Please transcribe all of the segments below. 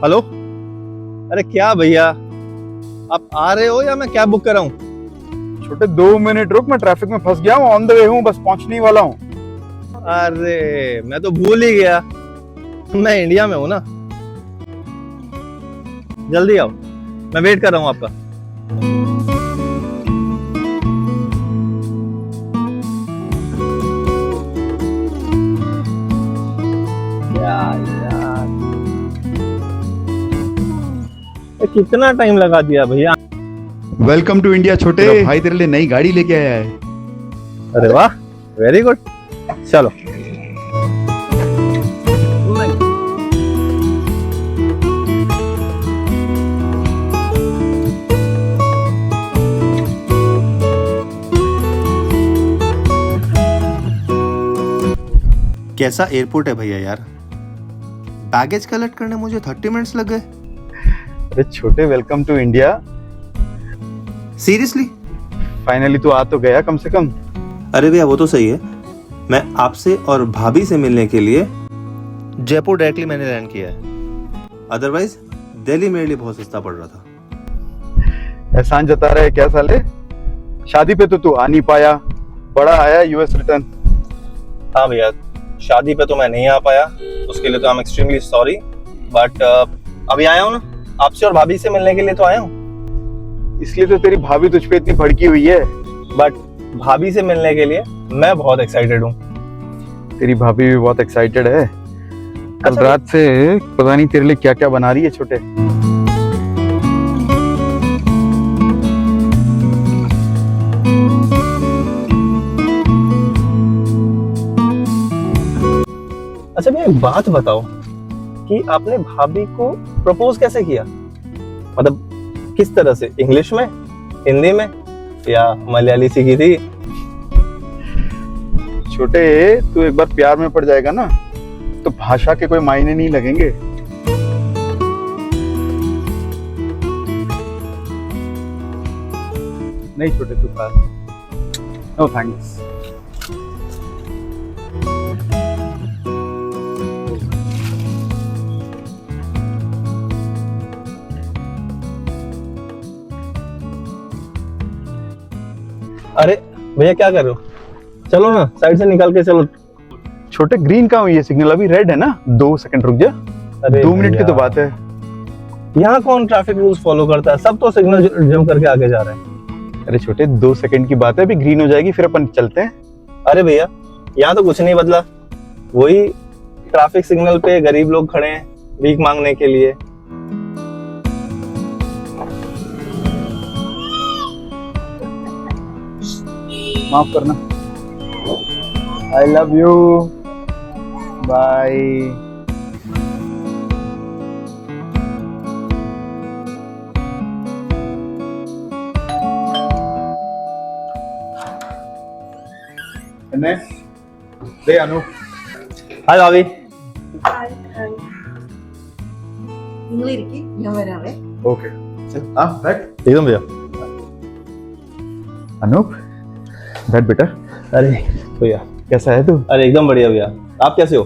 Hello. अरे क्या भैया, आप आ रहे हो या मैं कैब बुक कर रहा हूँ? छोटे 2 मिनट रुक, मैं ट्रैफिक में फंस गया हूँ। ऑन द वे हूँ, बस पहुंचने ही वाला हूँ। अरे मैं तो भूल ही गया, मैं इंडिया में हूँ ना। जल्दी आओ, मैं वेट कर रहा हूँ आपका। यार कितना टाइम लगा दिया भैया। वेलकम टू इंडिया छोटे। भाई तेरे लिए नई गाड़ी लेके आया है। अरे वाह, वेरी गुड। चलो। कैसा एयरपोर्ट है भैया यार, बैगेज कलेक्ट करने मुझे 30 मिनट्स लग गए। अरे छोटे, welcome to India. Seriously? Finally तू आ तो गया कम से कम। अरे भैया वो तो सही है, मैं आपसे और भाभी से मिलने के लिए जयपुर डायरेक्टली मैंने लैंड किया है, अदरवाइज दिल्ली मेरे लिए बहुत सस्ता पड़ रहा था। एहसान जता रहा है क्या साले? शादी पे तो तू आ नहीं पाया, बड़ा आया यूएस रिटर्न। हाँ भैया, शादी पे तो मैं नहीं आ पाया, उसके लिए तो I am extremely sorry. But अभी आया हूँ ना, आपसे और भाभी से मिलने के लिए तो आया हूँ। इसलिए तो तेरी भाभी तुझ पे इतनी भड़की हुई है। बट भाभी से मिलने के लिए मैं बहुत एक्साइटेड हूँ। तेरी भाभी भी बहुत एक्साइटेड है। कल रात से पता नहीं तेरे लिए क्या क्या बना रही है छोटे। अच्छा भैया, एक बात बताओ कि आपने भाभी को प्रपोज कैसे किया? मतलब किस तरह से? इंग्लिश में, हिंदी में, या मलयाली सीखी थी? छोटे, तू एक बार प्यार में पड़ जाएगा ना तो भाषा के कोई मायने नहीं लगेंगे। नहीं छोटे, तू खा। No thanks. अरे भैया क्या कर रहे हो? चलो ना, साइड से निकल के चलो। छोटे, ग्रीन कहाँ हुई है सिग्नल? अभी रेड है ना। 2 सेकंड रुक जा। अरे 2 मिनट की तो बात है। यहाँ कौन ट्रैफिक रूल्स फॉलो करता है? सब तो सिग्नल जम करके आगे जा रहे हैं। अरे छोटे, 2 सेकंड की बात है, अभी ग्रीन हो जाएगी फिर अपन चलते हैं। अरे भैया, यहाँ तो कुछ नहीं बदला, वही ट्रैफिक सिग्नल पे गरीब लोग खड़े हैं भीख मांगने के लिए। माफ करना। I love you. बाय। दे अनु। हाय भाभी। നിങ്ങൾ ഇരിക്ക്, ഞാൻ വരാവേ. ओके। हाँ बैठ। एकदम भैया। अनूप, बैठ बेटा। अरे भैया, कैसा है तू? अरे एकदम बढ़िया भैया। आप कैसे हो?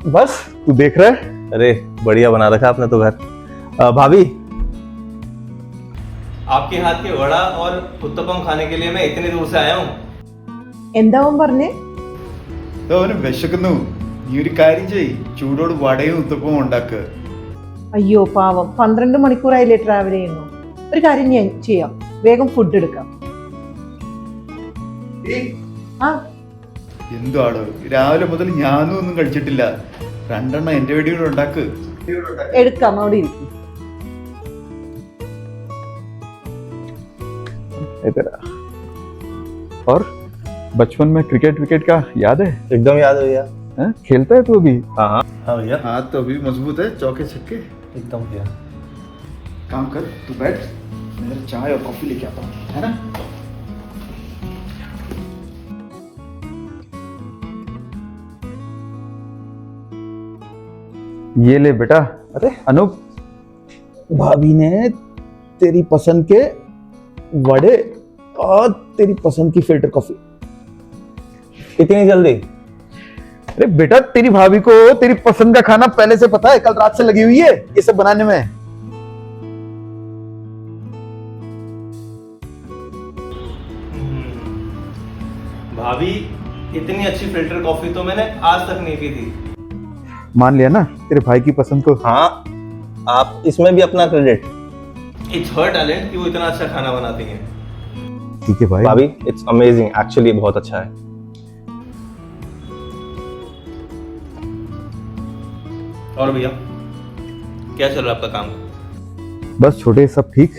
बस तू देख रहा है। अरे बढ़िया बना रखा आपने तो घर। भाभी, आपके हाथ के वड़ा और उत्तपम खाने के लिए मैं इतनी दूर से आया हूँ। എന്താ അവൻ പറഞ്ഞേ? അവന് വിശക്കുന്നു. നീ ഒരു കാര്യം ചെയ്യ്, ചൂടോട് വടയും ഉത്തപ്പവും ഉണ്ടാക്കുക. അയ്യോ പാവം, 12 മണിക്കൂറായില്ലേ ട്രാവൽ ചെയ്യുന്നു. ഒരു കാര്യം ഞാൻ ചെയ്യാം, വേഗം ഫുഡ് എടുക്കാം. ആ എന്തുവാടോ രാവിലെ മുതൽ ഞാനും ഒന്നും കഴിച്ചിട്ടില്ല. 2 എണ്ണം എന്റെ വേടിയോട് ഉണ്ടാക്ക്. എടുക്കാം, അവിടെ ഇരിക്കും. इधर आ। और बचपन में क्रिकेट विकेट का याद है? एकदम याद है भैया। हैं? खेलता है तू अभी? हाँ हाँ हाँ भैया, हाथ तो अभी मजबूत है, चौके छक्के. एकदम भैया। काम कर, तू बैठ, मैं चाय और कॉफी लेके आता हूँ, है ना? ये ले बेटा। अरे अनूप, भाभी ने तेरी पसंद के वड़े और तेरी पसंद की फिल्टर कॉफी। इतनी जल्दी? अरे बेटा, तेरी भाभी को तेरी पसंद का खाना पहले से पता है, कल रात से लगी हुई है ये सब बनाने में। भाभी, इतनी अच्छी फिल्टर कॉफी तो मैंने आज तक नहीं पी थी। मान लिया ना तेरे भाई की पसंद को। हाँ, आप इसमें भी अपना क्रेडिट। इट्स हर टैलेंट कि वो इतना अच्छा खाना बनाती हैं। ठीक है भाई। भाभी, इट्स अमेजिंग, एक्चुअली बहुत अच्छा है। और भैया, क्या चल रहा है आपका काम? बस छोटे, सब ठीक।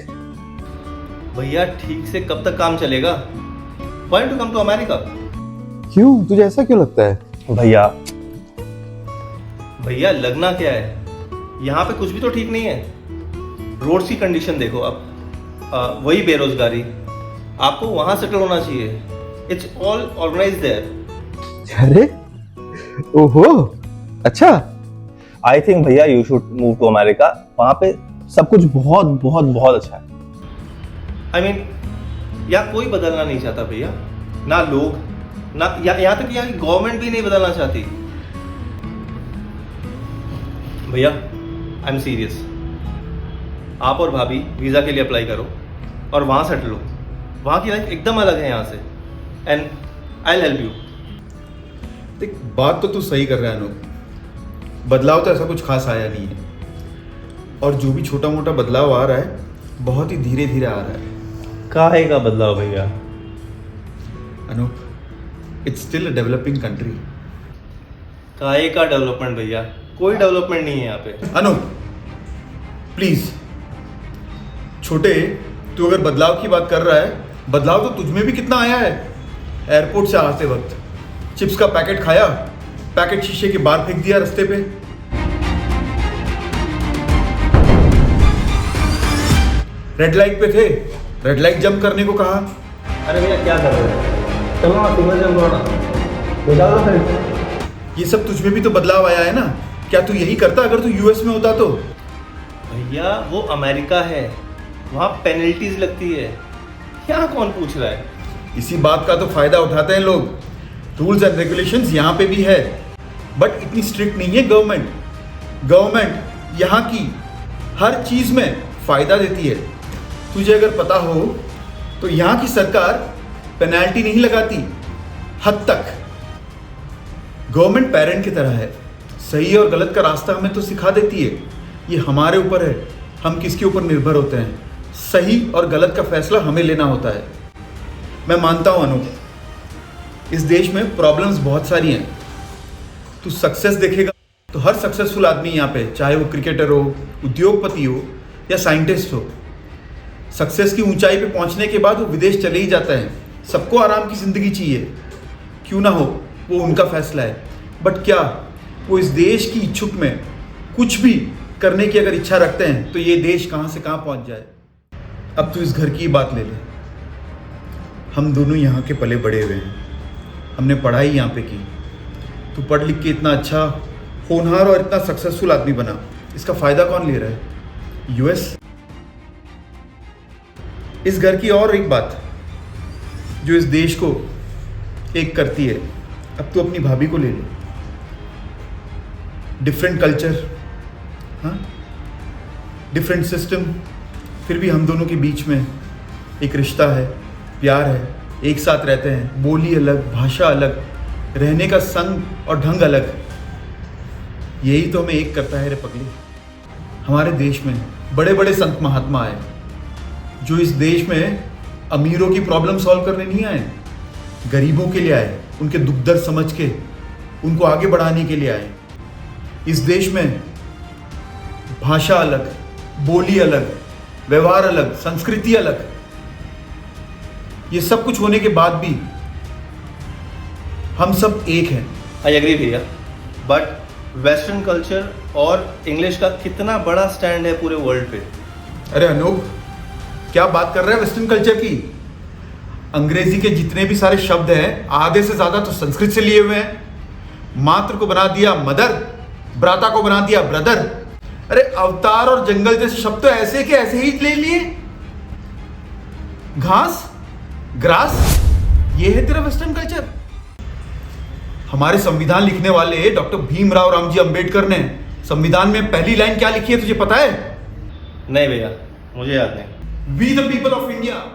भैया, ठीक से कब तक काम चलेगा? Why to come to America? क्यों, तुझे ऐसा क्यों लगता है? भैया, भैया लगना क्या है, यहाँ पे कुछ भी तो ठीक नहीं है। रोड्स की कंडीशन देखो आप, वही बेरोजगारी, आपको वहां सेटल होना चाहिए। It's all organised there. अरे ओहो, अच्छा। आई थिंक भैया you should move to America. वहां पे सब कुछ बहुत बहुत बहुत अच्छा है। आई मीन, यहाँ कोई बदलना नहीं चाहता भैया, ना लोग, ना यहाँ तक यहाँ की गवर्नमेंट भी नहीं बदलना चाहती। भैया, आई एम सीरियस। आप और भाभी वीज़ा के लिए अप्लाई करो और वहाँ सेटल हो। वहाँ की लाइफ एकदम अलग है यहाँ से, and I will help you. देख, बात तो तू सही कर रहा है अनूप। बदलाव तो ऐसा कुछ खास आया नहीं है, और जो भी छोटा मोटा बदलाव आ रहा है बहुत ही धीरे धीरे आ रहा है। काहे का बदलाव भैया? Anup, it's still a developing country. काहे का डेवलपमेंट भैया? कोई डेवलपमेंट नहीं है यहाँ पे। अनूप प्लीज, छोटे, तू अगर बदलाव की बात कर रहा है, बदलाव तो तुझमें भी कितना आया है। एयरपोर्ट से आते वक्त चिप्स का पैकेट खाया, पैकेट शीशे के बाहर फेंक दिया रास्ते पे। रेड लाइट पे थे, रेड लाइट जंप करने को कहा। अरे भैया, क्या कर रहे हो? चलो ना, सिग्नल जंप करो ना, बजा दो फिर। ये सब तुझमें भी तो बदलाव आया है ना। क्या तू यही करता अगर तू यूएस में होता तो? भैया, वो अमेरिका है, वहाँ पेनल्टीज लगती है। यहाँ कौन पूछ रहा है? इसी बात का तो फायदा उठाते हैं लोग। रूल्स एंड रेगुलेशंस यहाँ पे भी है, बट इतनी स्ट्रिक्ट नहीं है गवर्नमेंट। गवर्नमेंट यहाँ की हर चीज में फायदा देती है। तुझे अगर पता हो तो यहाँ की सरकार पेनल्टी नहीं लगाती, हद तक। गवर्नमेंट पेरेंट की तरह है, सही और गलत का रास्ता हमें तो सिखा देती है। ये हमारे ऊपर है, हम किसके ऊपर निर्भर होते हैं। सही और गलत का फैसला हमें लेना होता है। मैं मानता हूँ अनूप, इस देश में प्रॉब्लम्स बहुत सारी हैं। तू सक्सेस देखेगा तो हर सक्सेसफुल आदमी यहाँ पे, चाहे वो क्रिकेटर हो, उद्योगपति हो या साइंटिस्ट हो, सक्सेस की ऊंचाई पे पहुँचने के बाद वो विदेश चले ही जाता है। सबको आराम की ज़िंदगी चाहिए, क्यों ना हो, वो उनका फैसला है। बट क्या वो इस देश की इच्छुक में कुछ भी करने की अगर इच्छा रखते हैं तो ये देश कहाँ से कहाँ पहुँच जाए। अब तू इस घर की बात ले ले। हम दोनों यहाँ के पले बड़े हुए हैं, हमने पढ़ाई यहाँ पे की। तू पढ़ लिख के इतना अच्छा, होनहार और इतना सक्सेसफुल आदमी बना, इसका फ़ायदा कौन ले रहा है? यूएस। इस घर की और एक बात जो इस देश को एक करती है, अब तू अपनी भाभी को ले ले। डिफरेंट कल्चर, हाँ, डिफरेंट सिस्टम, फिर भी हम दोनों के बीच में एक रिश्ता है, प्यार है, एक साथ रहते हैं। बोली अलग, भाषा अलग, रहने का संग और ढंग अलग। यही तो हमें एक करता है रे पगली। हमारे देश में बड़े बड़े संत महात्मा आए, जो इस देश में अमीरों की प्रॉब्लम सॉल्व करने नहीं आए, गरीबों के लिए आए, उनके दुख दर्द समझ के उनको आगे बढ़ाने के लिए आए। इस देश में भाषा अलग, बोली अलग, व्यवहार अलग, संस्कृति अलग, ये सब कुछ होने के बाद भी हम सब एक हैं। आई एग्री भैया, बट वेस्टर्न कल्चर और इंग्लिश का कितना बड़ा स्टैंड है पूरे वर्ल्ड पे। अरे अनूप, क्या बात कर रहे हैं वेस्टर्न कल्चर की? अंग्रेजी के जितने भी सारे शब्द हैं, आधे से ज्यादा तो संस्कृत से लिए हुए हैं। मात्र को बना दिया मदर, भ्राता को बना दिया ब्रदर। अरे अवतार और जंगल जैसे शब्द तो ऐसे के ऐसे ही ले लिए। घास, ग्रास, ये है तेरा वेस्टर्न कल्चर। हमारे संविधान लिखने वाले डॉक्टर भीमराव रामजी अंबेडकर ने संविधान में पहली लाइन क्या लिखी है तुझे पता है? नहीं भैया, मुझे याद नहीं। We the people of India.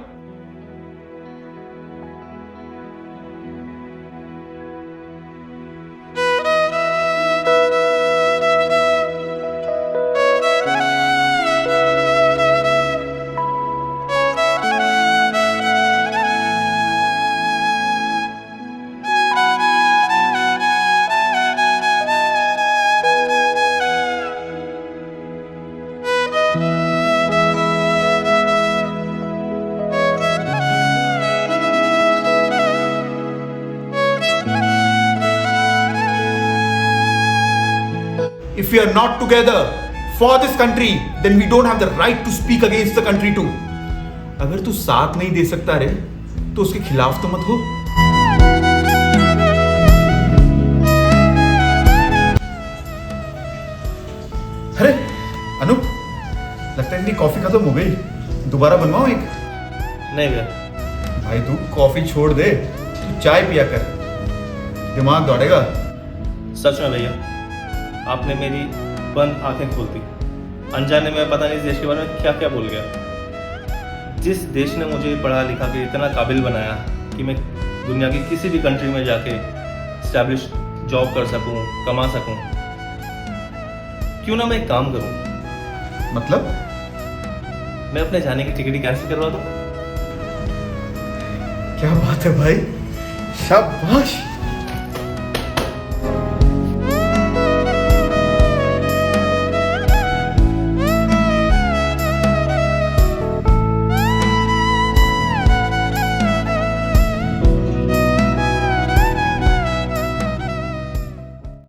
If we are not together for this country, then we don't have the right to speak against the country too. अगर तू साथ नहीं दे सकता रे, तो उसके खिलाफ तो मत हो। अरे अनूप, लगता है तेरी कॉफी खत्म हो गई, दोबारा बनवाओ एक। नहीं भैया। भाई तू कॉफी छोड़ दे, तू चाय पिया कर, दिमाग दौड़ेगा। सच में भैया, आपने मेरी बंद आंखें खोल दी। अनजाने में पता नहीं इस देश के बारे में क्या क्या भूल गया। जिस देश ने मुझे पढ़ा लिखा के इतना काबिल बनाया कि मैं दुनिया की किसी भी कंट्री में जाके स्टैब्लिश जॉब कर सकूं, कमा सकूं, क्यों ना मैं एक काम करूं? मतलब? मैं अपने जाने की टिकट ही कैंसिल करवा दूं। क्या बात है भाई, शाबाश।